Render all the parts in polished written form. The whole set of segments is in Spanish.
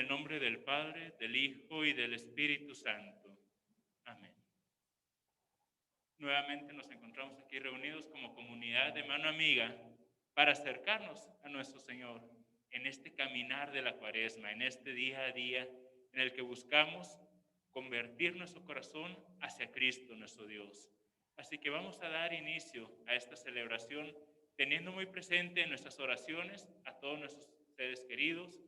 el nombre del Padre, del Hijo y del Espíritu Santo. Amén. Nuevamente nos encontramos aquí reunidos como comunidad de mano amiga para acercarnos a nuestro Señor en este caminar de la Cuaresma, en este día a día en el que buscamos convertir nuestro corazón hacia Cristo, nuestro Dios. Así que vamos a dar inicio a esta celebración teniendo muy presente en nuestras oraciones a todos nuestros seres queridos,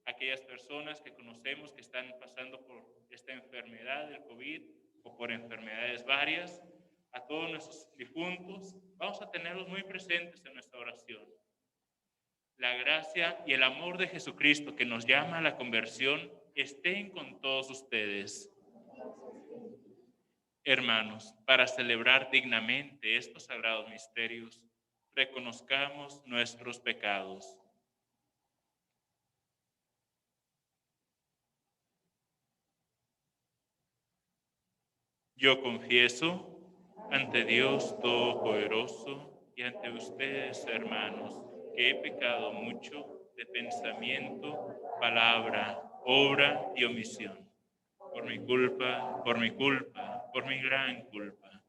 aquellas personas que conocemos que están pasando por esta enfermedad del COVID o por enfermedades varias, a todos nuestros difuntos, vamos a tenerlos muy presentes en nuestra oración. La gracia y el amor de Jesucristo que nos llama a la conversión estén con todos ustedes. Hermanos, para celebrar dignamente estos sagrados misterios, reconozcamos nuestros pecados. Yo confieso ante Dios Todopoderoso y ante ustedes, hermanos, que he pecado mucho de pensamiento, palabra, obra y omisión. Por mi culpa, por mi gran culpa.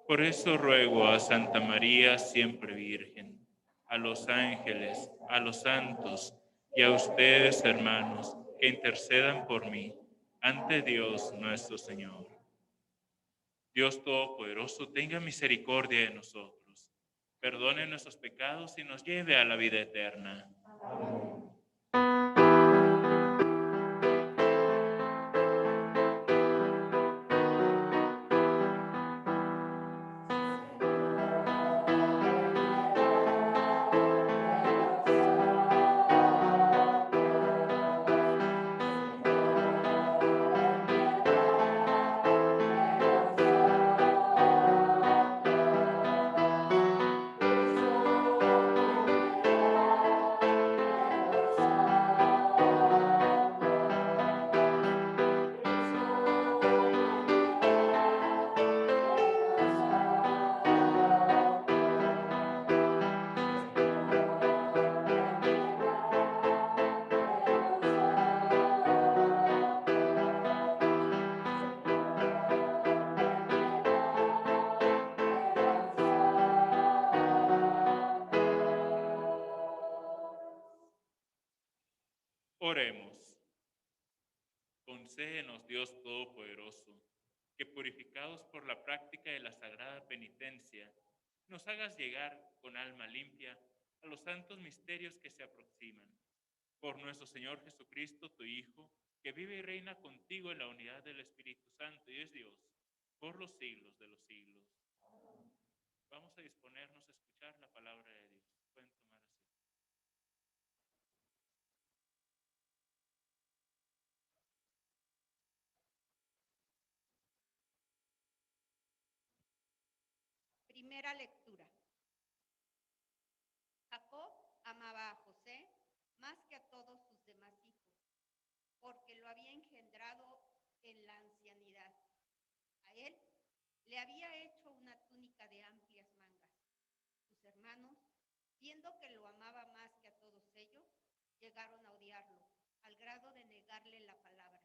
Por eso ruego a Santa María, siempre Virgen, a los ángeles, a los santos y a ustedes, hermanos, que intercedan por mí ante Dios nuestro Señor. Dios Todopoderoso, tenga misericordia de nosotros, perdone nuestros pecados y nos lleve a la vida eterna. Oremos. Concédenos, Dios Todopoderoso, que purificados por la práctica de la sagrada penitencia, nos hagas llegar con alma limpia a los santos misterios que se aproximan. Por nuestro Señor Jesucristo, tu Hijo, que vive y reina contigo en la unidad del Espíritu Santo y es Dios, por los siglos de los siglos. Vamos a disponernos a escuchar la palabra de Dios. Pueden tomar asiento. Primera lectura. Jacob amaba a José más que a todos sus demás hijos, porque lo había engendrado en la ancianidad. A él le había hecho una túnica de amplias mangas. Sus hermanos, viendo que lo amaba más que a todos ellos, llegaron a odiarlo, al grado de negarle la palabra.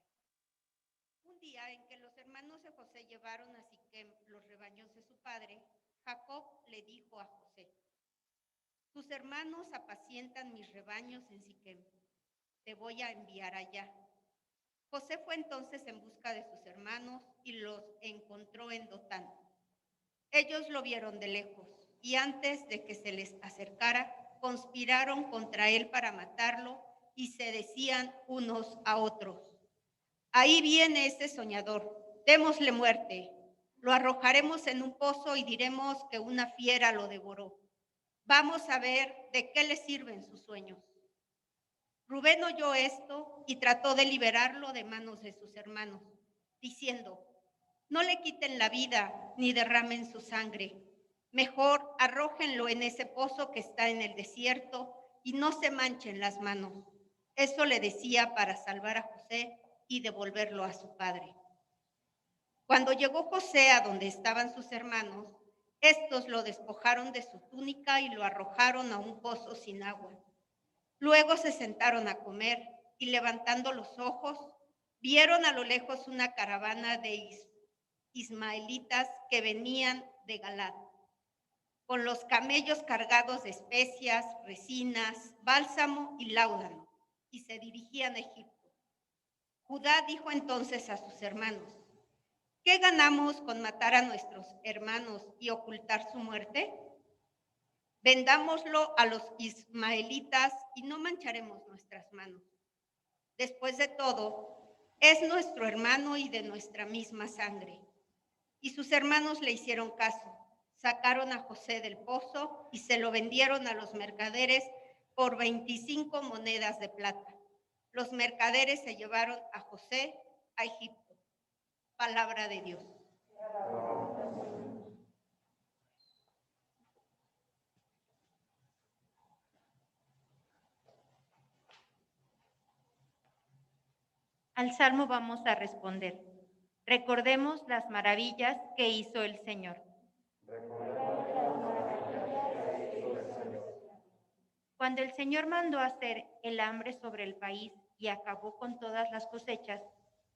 Un día en que los hermanos de José llevaron a Siquem los rebaños de su padre, Jacob le dijo a José: tus hermanos apacientan mis rebaños en Siquem. Te voy a enviar allá. José fue entonces en busca de sus hermanos y los encontró en Dotán. Ellos lo vieron de lejos y antes de que se les acercara, conspiraron contra él para matarlo y se decían unos a otros: ahí viene ese soñador, démosle muerte. Lo arrojaremos en un pozo y diremos que una fiera lo devoró. Vamos a ver de qué le sirven sus sueños. Rubén oyó esto y trató de liberarlo de manos de sus hermanos, diciendo: no le quiten la vida ni derramen su sangre. Mejor arrójenlo en ese pozo que está en el desierto y no se manchen las manos. Eso le decía para salvar a José y devolverlo a su padre. Cuando llegó José a donde estaban sus hermanos, estos lo despojaron de su túnica y lo arrojaron a un pozo sin agua. Luego se sentaron a comer y levantando los ojos, vieron a lo lejos una caravana de ismaelitas que venían de Galat, con los camellos cargados de especias, resinas, bálsamo y láudano, y se dirigían a Egipto. Judá dijo entonces a sus hermanos: ¿qué ganamos con matar a nuestros hermanos y ocultar su muerte? Vendámoslo a los ismaelitas y no mancharemos nuestras manos. Después de todo, es nuestro hermano y de nuestra misma sangre. Y sus hermanos le hicieron caso. Sacaron a José del pozo y se lo vendieron a los mercaderes por 25 monedas de plata. Los mercaderes se llevaron a José a Egipto. Palabra de Dios. Al Salmo vamos a responder. Recordemos las maravillas que hizo el Señor. Cuando el Señor mandó hacer el hambre sobre el país y acabó con todas las cosechas,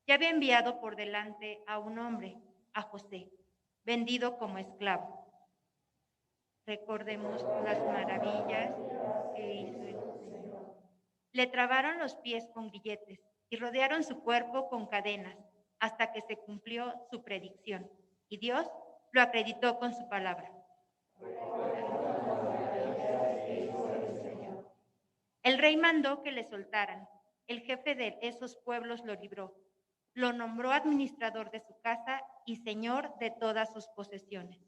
ya había enviado por delante a un hombre, a José, vendido como esclavo. Recordemos las maravillas que hizo el Señor. Le trabaron los pies con grilletes y rodearon su cuerpo con cadenas hasta que se cumplió su predicción, y Dios lo acreditó con su palabra. El rey mandó que le soltaran. El jefe de esos pueblos lo libró. Lo nombró administrador de su casa y señor de todas sus posesiones.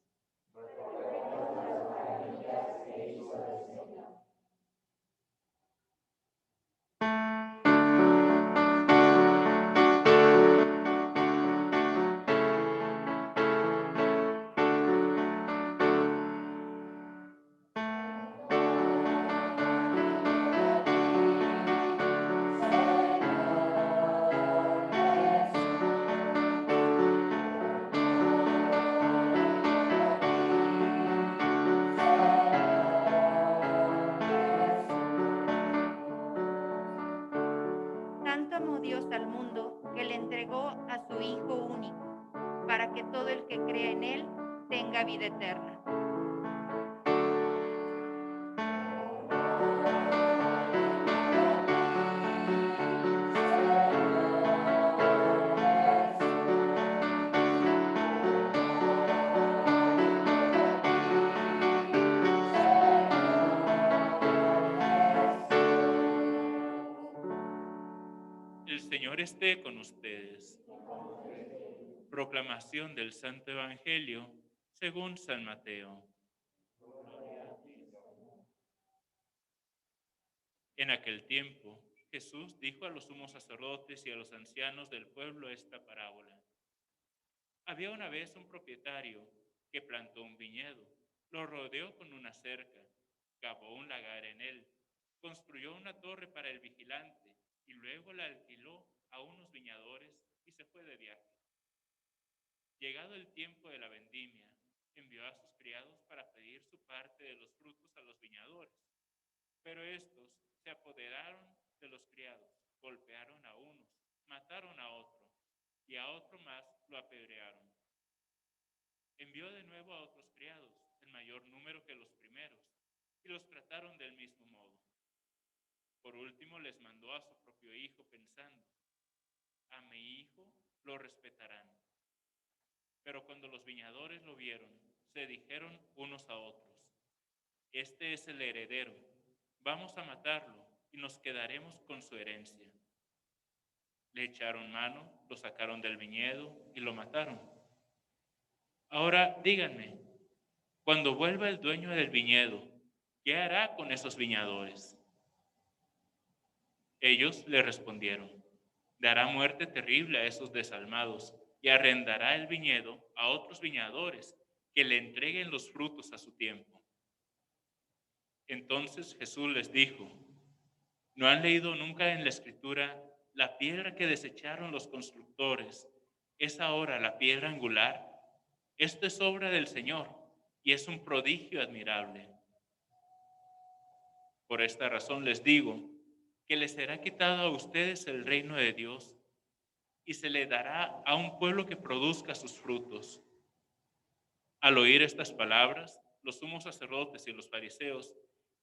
Tanto amó Dios al mundo que le entregó a su Hijo único, para que todo el que crea en Él tenga vida eterna. El Señor esté con ustedes. Proclamación del Santo Evangelio según San Mateo. En aquel tiempo, Jesús dijo a los sumos sacerdotes y a los ancianos del pueblo esta parábola. Había una vez un propietario que plantó un viñedo, lo rodeó con una cerca, cavó un lagar en él, construyó una torre para el vigilante y luego la alquiló a unos viñadores y se fue de viaje. Llegado el tiempo de la vendimia, envió a sus criados para pedir su parte de los frutos a los viñadores. Pero estos se apoderaron de los criados, golpearon a unos, mataron a otro, y a otro más lo apedrearon. Envió de nuevo a otros criados, en mayor número que los primeros, y los trataron del mismo modo. Por último les mandó a su propio hijo pensando: a mi hijo lo respetarán. Pero cuando los viñadores lo vieron, se dijeron unos a otros: este es el heredero, vamos a matarlo y nos quedaremos con su herencia. Le echaron mano, lo sacaron del viñedo y lo mataron. Ahora díganme, cuando vuelva el dueño del viñedo, ¿qué hará con esos viñadores? Ellos le respondieron: dará muerte terrible a esos desalmados y arrendará el viñedo a otros viñadores que le entreguen los frutos a su tiempo. Entonces Jesús les dijo: ¿no han leído nunca en la Escritura: la piedra que desecharon los constructores es ahora la piedra angular? Esto es obra del Señor y es un prodigio admirable. Por esta razón les digo que les será quitado a ustedes el reino de Dios y se le dará a un pueblo que produzca sus frutos. Al oír estas palabras, los sumos sacerdotes y los fariseos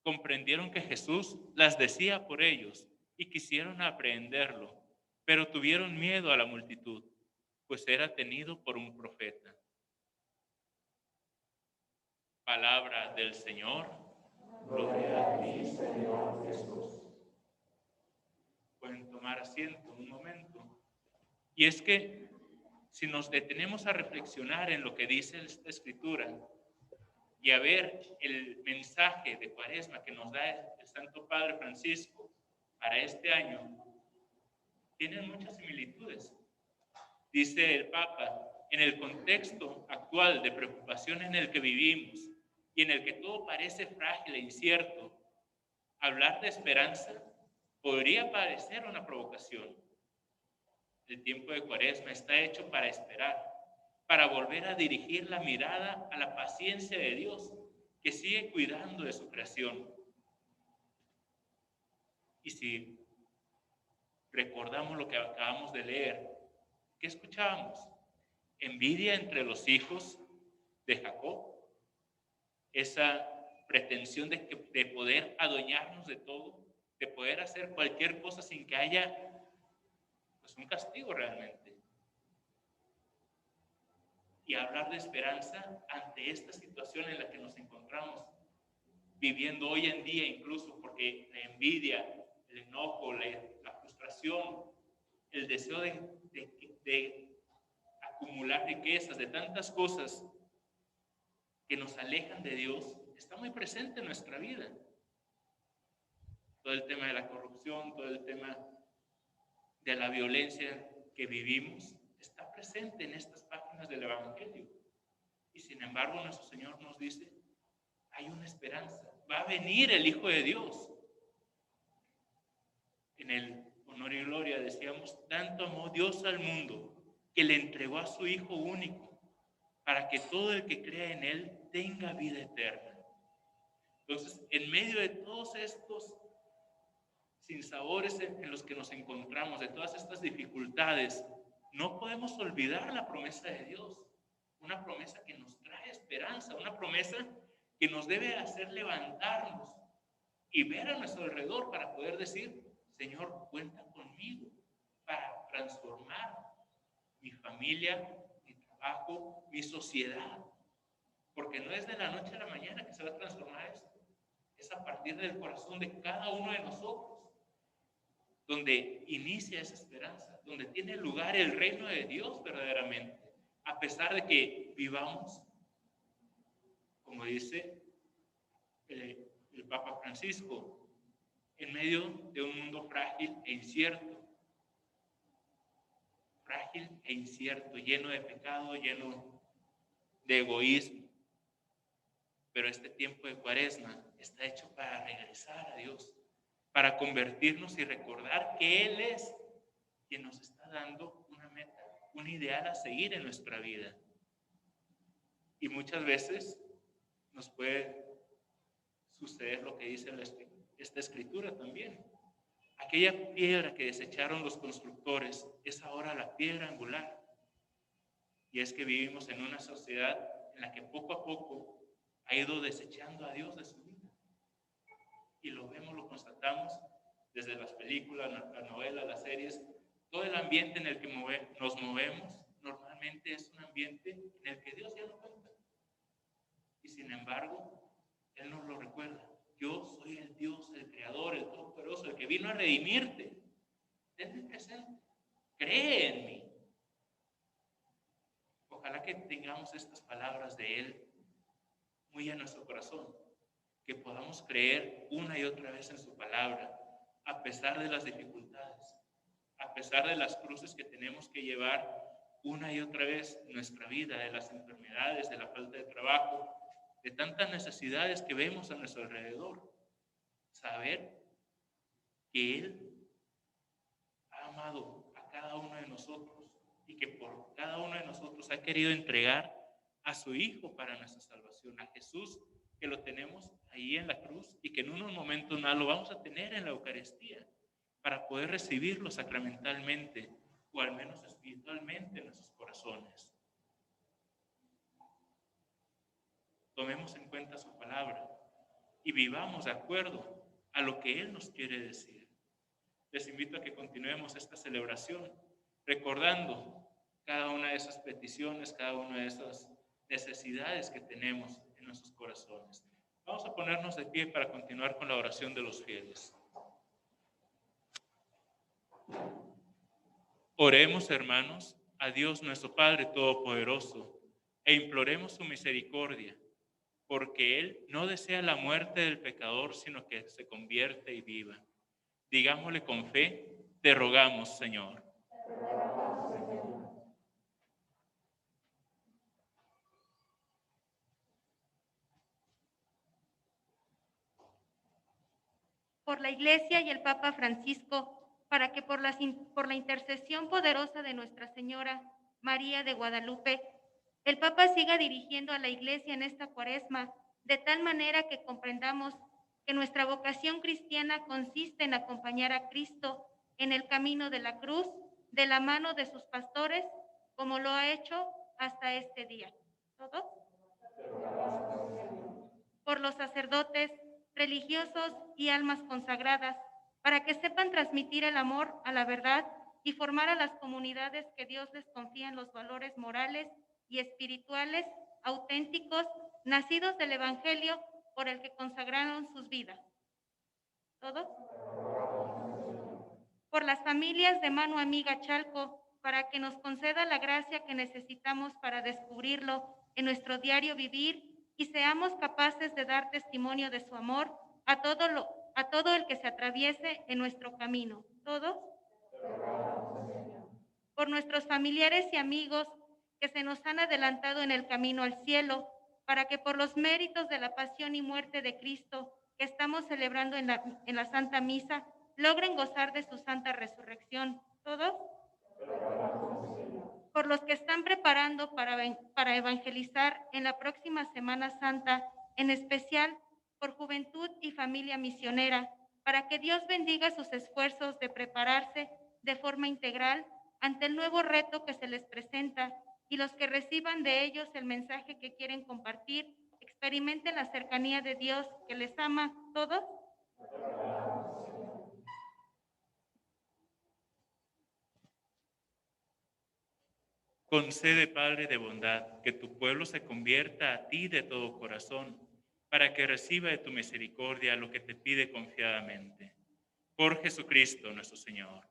comprendieron que Jesús las decía por ellos y quisieron aprehenderlo, pero tuvieron miedo a la multitud, pues era tenido por un profeta. Palabra del Señor. Gloria a ti, Señor Jesús. Pueden tomar asiento un momento. Y es que si nos detenemos a reflexionar en lo que dice esta escritura y a ver el mensaje de Cuaresma que nos da el Santo Padre Francisco para este año, tienen muchas similitudes. Dice el Papa, en el contexto actual de preocupación en el que vivimos y en el que todo parece frágil e incierto, hablar de esperanza podría parecer una provocación. El tiempo de Cuaresma está hecho para esperar, para volver a dirigir la mirada a la paciencia de Dios, que sigue cuidando de su creación. Y si recordamos lo que acabamos de leer, ¿qué escuchábamos? Envidia entre los hijos de Jacob, esa pretensión de poder adueñarnos de todo, de poder hacer cualquier cosa sin que haya pues, un castigo realmente. Y hablar de esperanza ante esta situación en la que nos encontramos viviendo hoy en día, incluso porque la envidia, el enojo, la frustración, el deseo de acumular riquezas, de tantas cosas que nos alejan de Dios, está muy presente en nuestra vida. Todo el tema de la corrupción, todo el tema de la violencia que vivimos, está presente en estas páginas del Evangelio. Y sin embargo, nuestro Señor nos dice, hay una esperanza, va a venir el Hijo de Dios. En el Honor y Gloria decíamos, tanto amó Dios al mundo que le entregó a su Hijo único, para que todo el que crea en Él tenga vida eterna. Entonces, en medio de todos estos sinsabores en los que nos encontramos, de todas estas dificultades, no podemos olvidar la promesa de Dios, una promesa que nos trae esperanza, una promesa que nos debe hacer levantarnos y ver a nuestro alrededor para poder decir, Señor, cuenta conmigo para transformar mi familia, mi trabajo, mi sociedad, porque no es de la noche a la mañana que se va a transformar esto, es a partir del corazón de cada uno de nosotros donde inicia esa esperanza, donde tiene lugar el reino de Dios verdaderamente, a pesar de que vivamos, como dice el Papa Francisco, en medio de un mundo frágil e incierto, lleno de pecado, lleno de egoísmo. Pero este tiempo de Cuaresma está hecho para regresar a Dios, para convertirnos y recordar que Él es quien nos está dando una meta, un ideal a seguir en nuestra vida. Y muchas veces nos puede suceder lo que dice esta escritura también. Aquella piedra que desecharon los constructores es ahora la piedra angular. Y es que vivimos en una sociedad en la que poco a poco ha ido desechando a Dios de su vida. Y lo vemos, lo constatamos desde las películas, las novelas, las series. Todo el ambiente en el que nos movemos normalmente es un ambiente en el que Dios ya no cuenta. Y sin embargo, Él nos lo recuerda. Yo soy el Dios, el Creador, el Todopoderoso, el que vino a redimirte. Tenme presente. Cree en mí. Ojalá que tengamos estas palabras de Él muy en nuestro corazón. Que podamos creer una y otra vez en su palabra, a pesar de las dificultades, a pesar de las cruces que tenemos que llevar una y otra vez en nuestra vida, de las enfermedades, de la falta de trabajo, de tantas necesidades que vemos a nuestro alrededor. Saber que Él ha amado a cada uno de nosotros y que por cada uno de nosotros ha querido entregar a su Hijo para nuestra salvación, a Jesús, que lo tenemos ahí en la cruz y que en unos momentos más lo vamos a tener en la Eucaristía. para poder recibirlo sacramentalmente o al menos espiritualmente en nuestros corazones. Tomemos en cuenta su palabra y vivamos de acuerdo a lo que Él nos quiere decir. Les invito a que continuemos esta celebración recordando cada una de esas peticiones, cada una de esas necesidades que tenemos en nuestros corazones. Vamos a ponernos de pie para continuar con la oración de los fieles. Oremos, hermanos, a Dios nuestro Padre Todopoderoso e imploremos su misericordia, porque Él no desea la muerte del pecador, sino que se convierte y viva. Digámosle con fe, te rogamos, Señor. Por la Iglesia y el Papa Francisco, para que por la intercesión poderosa de Nuestra Señora María de Guadalupe, el Papa siga dirigiendo a la Iglesia en esta Cuaresma, de tal manera que comprendamos que nuestra vocación cristiana consiste en acompañar a Cristo en el camino de la cruz, de la mano de sus pastores, como lo ha hecho hasta este día. ¿Todos? Por los sacerdotes, religiosos y almas consagradas, para que sepan transmitir el amor a la verdad y formar a las comunidades que Dios les confía en los valores morales y espirituales auténticos, nacidos del Evangelio por el que consagraron sus vidas. ¿Todos? Por las familias de Mano Amiga Chalco, para que nos conceda la gracia que necesitamos para descubrirlo en nuestro diario vivir y seamos capaces de dar testimonio de su amor a todo el que se atraviese en nuestro camino. ¿Todos? Por nuestros familiares y amigos que se nos han adelantado en el camino al cielo, para que por los méritos de la pasión y muerte de Cristo que estamos celebrando en la Santa Misa, logren gozar de su santa resurrección. ¿Todos? Por los que están preparando para evangelizar en la próxima Semana Santa, en especial por Juventud y Familia Misionera, para que Dios bendiga sus esfuerzos de prepararse de forma integral ante el nuevo reto que se les presenta, y los que reciban de ellos el mensaje que quieren compartir, experimenten la cercanía de Dios que les ama. ¿Todos? Concede, Padre de bondad, que tu pueblo se convierta a ti de todo corazón, para que reciba de tu misericordia lo que te pide confiadamente. Por Jesucristo nuestro Señor.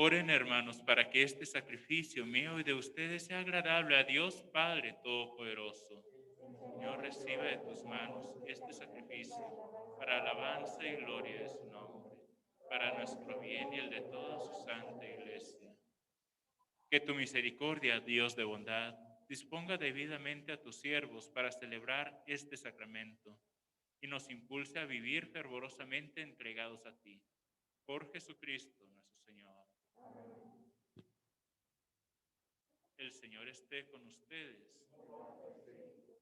Oren, hermanos, para que este sacrificio mío y de ustedes sea agradable a Dios Padre Todopoderoso. Señor, recibe de tus manos este sacrificio para alabanza y gloria de su nombre, para nuestro bien y el de toda su santa iglesia. Que tu misericordia, Dios de bondad, disponga debidamente a tus siervos para celebrar este sacramento y nos impulse a vivir fervorosamente entregados a ti. Por Jesucristo nuestro Señor. El Señor esté con ustedes.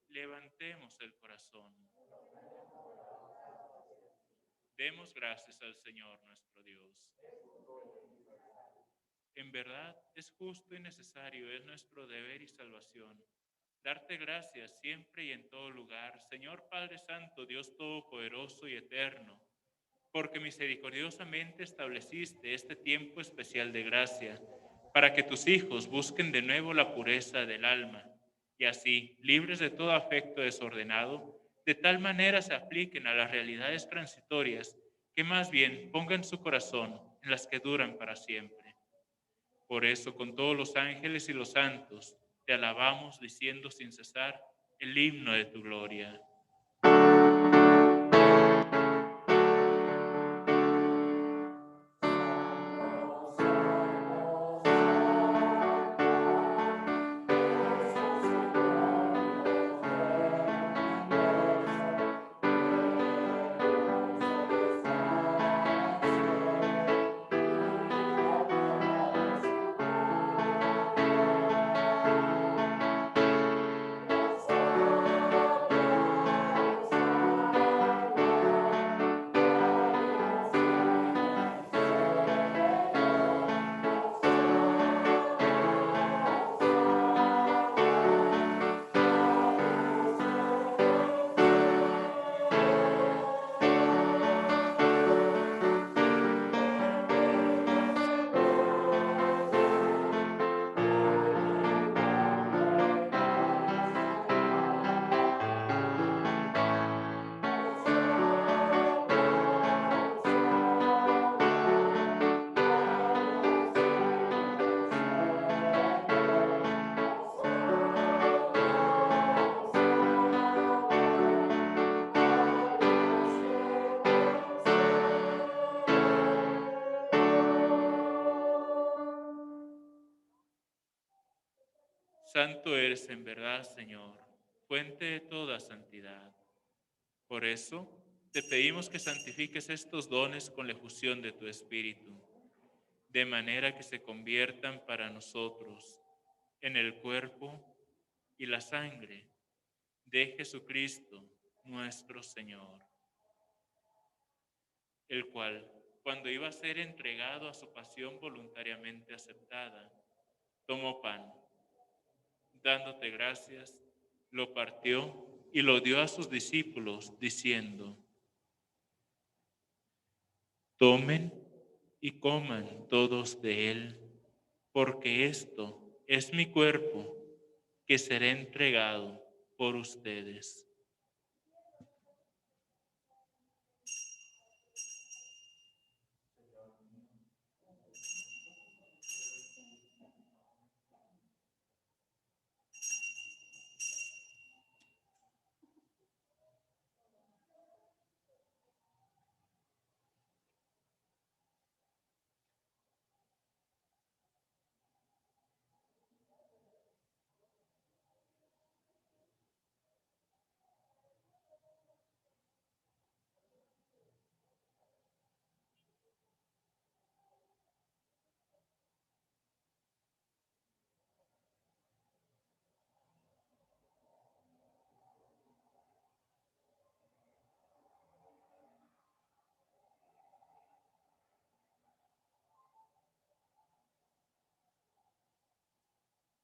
Levantemos el corazón. Demos gracias al Señor nuestro Dios. En verdad es justo y necesario, es nuestro deber y salvación. Darte gracias siempre y en todo lugar, Señor Padre Santo, Dios Todopoderoso y Eterno, porque misericordiosamente estableciste este tiempo especial de gracia, para que tus hijos busquen de nuevo la pureza del alma, y así, libres de todo afecto desordenado, de tal manera se apliquen a las realidades transitorias, que más bien pongan su corazón en las que duran para siempre. Por eso, con todos los ángeles y los santos, te alabamos diciendo sin cesar el himno de tu gloria. Santo eres en verdad, Señor, fuente de toda santidad. Por eso, te pedimos que santifiques estos dones con la efusión de tu Espíritu, de manera que se conviertan para nosotros en el cuerpo y la sangre de Jesucristo, nuestro Señor, el cual, cuando iba a ser entregado a su pasión voluntariamente aceptada, tomó pan. Dándote gracias, lo partió y lo dio a sus discípulos, diciendo: tomen y coman todos de él, porque esto es mi cuerpo, que será entregado por ustedes.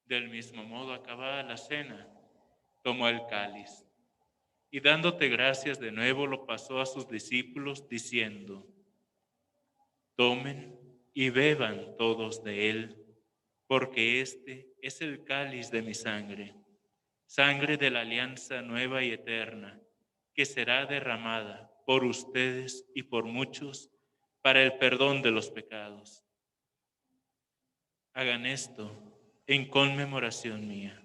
Del mismo modo, acabada la cena, tomó el cáliz y dándote gracias de nuevo lo pasó a sus discípulos, diciendo: tomen y beban todos de él, porque este es el cáliz de mi sangre, sangre de la alianza nueva y eterna, que será derramada por ustedes y por muchos para el perdón de los pecados. Hagan esto en conmemoración mía.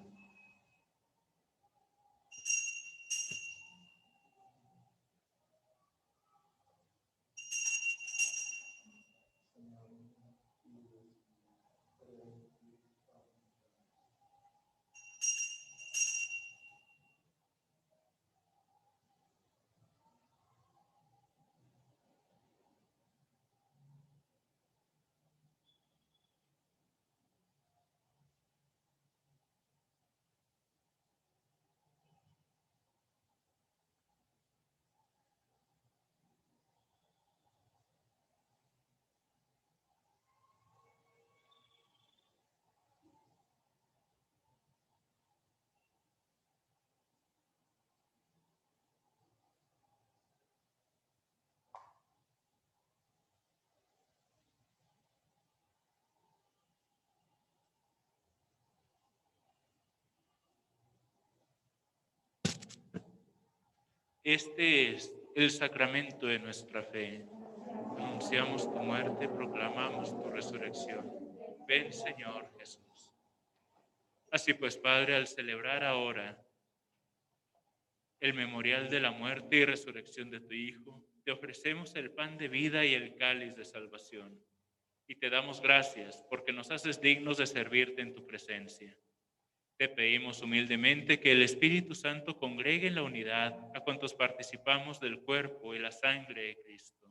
Este es el sacramento de nuestra fe. Anunciamos tu muerte, proclamamos tu resurrección. Ven, Señor Jesús. Así pues, Padre, al celebrar ahora el memorial de la muerte y resurrección de tu Hijo, te ofrecemos el pan de vida y el cáliz de salvación. Y te damos gracias porque nos haces dignos de servirte en tu presencia. Te pedimos humildemente que el Espíritu Santo congregue en la unidad a cuantos participamos del cuerpo y la sangre de Cristo.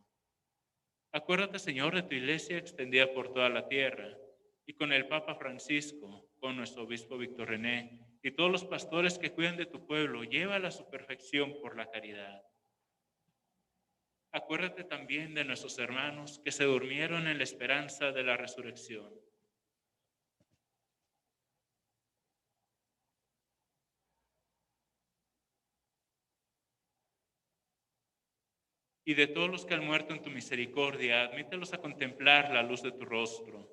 Acuérdate, Señor, de tu iglesia extendida por toda la tierra, y con el Papa Francisco, con nuestro obispo Víctor René, y todos los pastores que cuidan de tu pueblo, llévala a su perfección por la caridad. Acuérdate también de nuestros hermanos que se durmieron en la esperanza de la resurrección. Y de todos los que han muerto en tu misericordia, admítelos a contemplar la luz de tu rostro.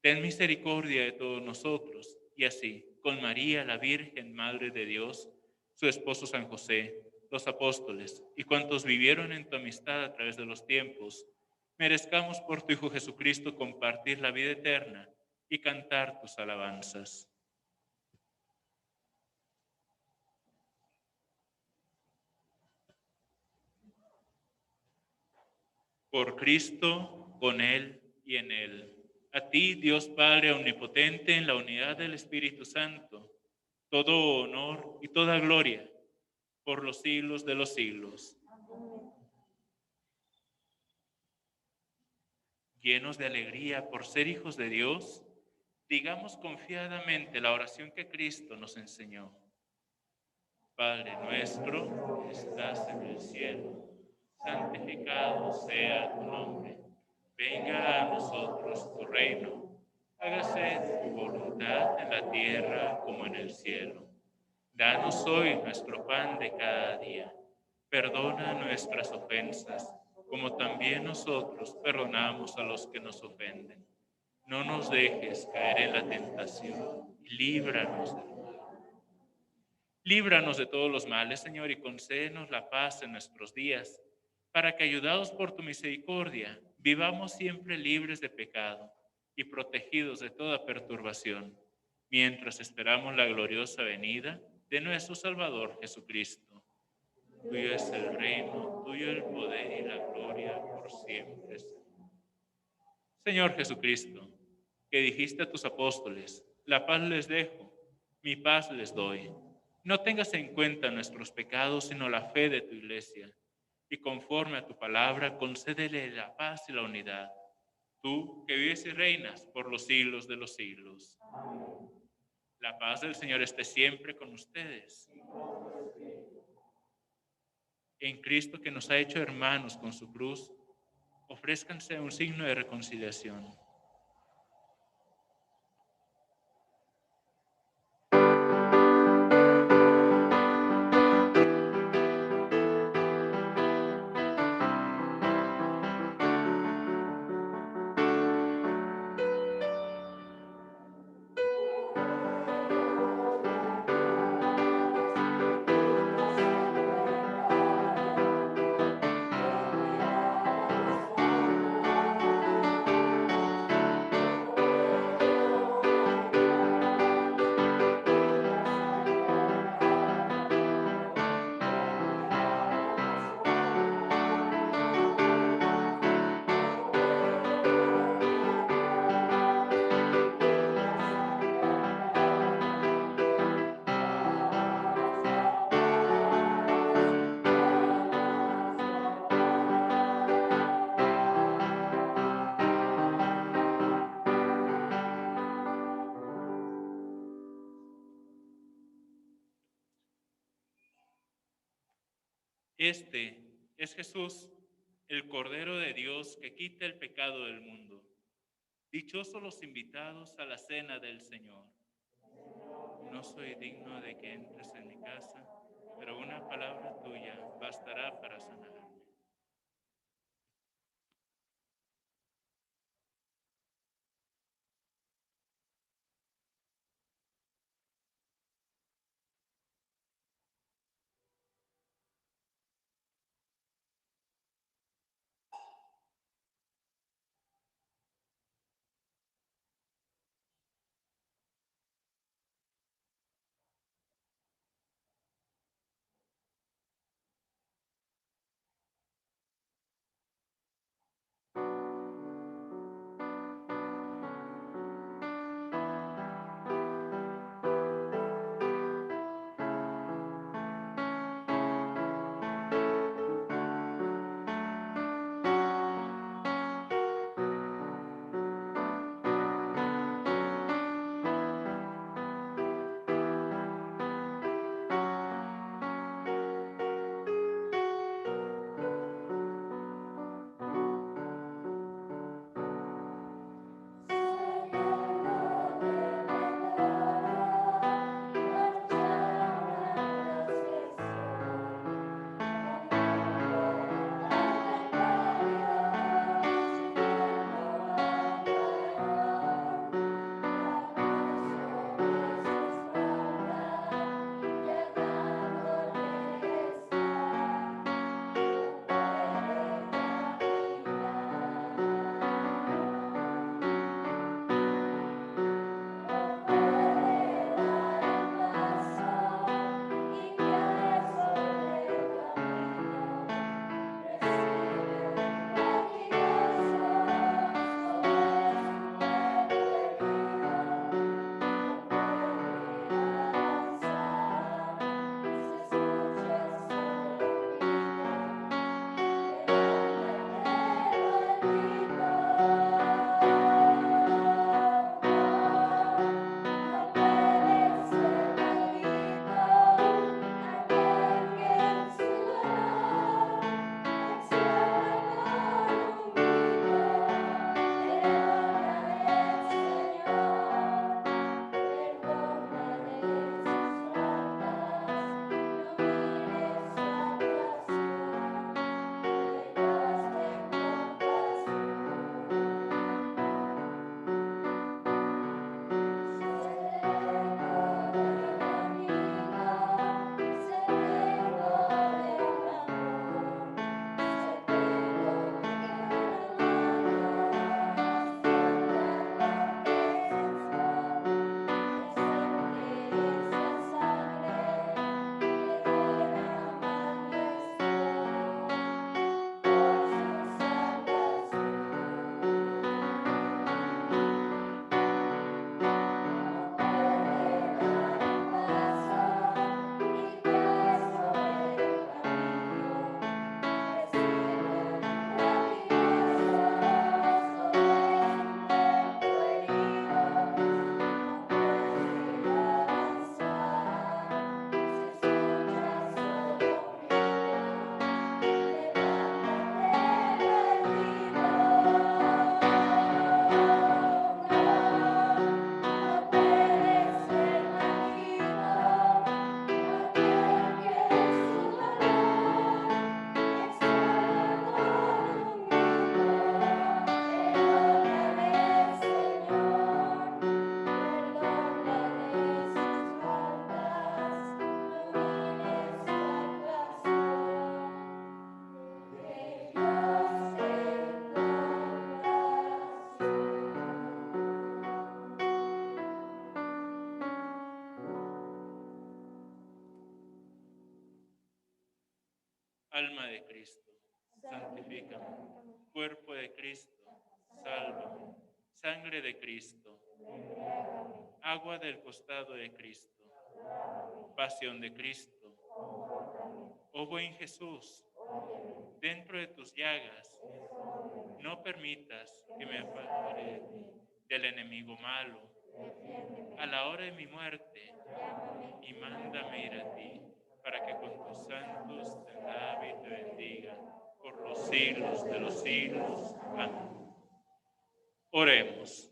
Ten misericordia de todos nosotros, y así, con María, la Virgen, Madre de Dios, su esposo San José, los apóstoles, y cuantos vivieron en tu amistad a través de los tiempos, merezcamos por tu Hijo Jesucristo compartir la vida eterna y cantar tus alabanzas. Por Cristo, con Él y en Él. A ti, Dios Padre Omnipotente, en la unidad del Espíritu Santo, todo honor y toda gloria por los siglos de los siglos. Llenos de alegría por ser hijos de Dios, digamos confiadamente la oración que Cristo nos enseñó. Padre nuestro que estás en el cielo, santificado sea tu nombre. Venga a nosotros tu reino. Hágase tu voluntad en la tierra como en el cielo. Danos hoy nuestro pan de cada día. Perdona nuestras ofensas, como también nosotros perdonamos a los que nos ofenden. No nos dejes caer en la tentación y líbranos del mal. Líbranos de todos los males, Señor, y concédenos la paz en nuestros días, para que, ayudados por tu misericordia, vivamos siempre libres de pecado y protegidos de toda perturbación, mientras esperamos la gloriosa venida de nuestro Salvador Jesucristo. Tuyo es el reino, tuyo el poder y la gloria por siempre. Señor Jesucristo, que dijiste a tus apóstoles, la paz les dejo, mi paz les doy. No tengas en cuenta nuestros pecados, sino la fe de tu iglesia, y conforme a tu palabra, concédele la paz y la unidad. Tú, que vives y reinas por los siglos de los siglos. Amén. La paz del Señor esté siempre con ustedes. En Cristo, que nos ha hecho hermanos con su cruz, ofrézcanse un signo de reconciliación. Este es Jesús, el Cordero de Dios que quita el pecado del mundo. Dichosos los invitados a la cena del Señor. No soy digno de que entres en mi casa, pero una palabra tuya bastará para sanarme. Alma de Cristo, santifícame. Cuerpo de Cristo, sálvame. Sangre de Cristo, agua del costado de Cristo, pasión de Cristo. Oh buen Jesús, dentro de tus llagas, no permitas que me apare del enemigo malo. A la hora de mi muerte, y mándame ir a ti, para que con tus santos te alabe te bendiga por los siglos de los siglos. Amén. Oremos.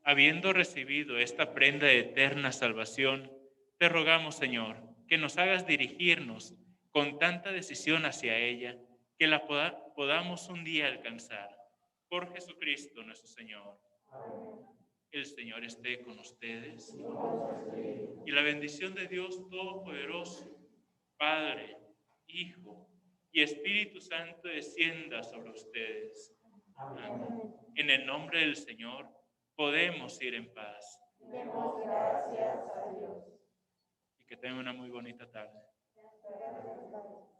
Habiendo recibido esta prenda de eterna salvación, te rogamos, Señor, que nos hagas dirigirnos con tanta decisión hacia ella, que la podamos un día alcanzar. Por Jesucristo nuestro Señor. El Señor esté con ustedes. Y la bendición de Dios Todopoderoso, Padre, Hijo y Espíritu Santo descienda sobre ustedes. Amén. En el nombre del Señor podemos ir en paz. Demos gracias a Dios. Y que tengan una muy bonita tarde. Gracias, Padre.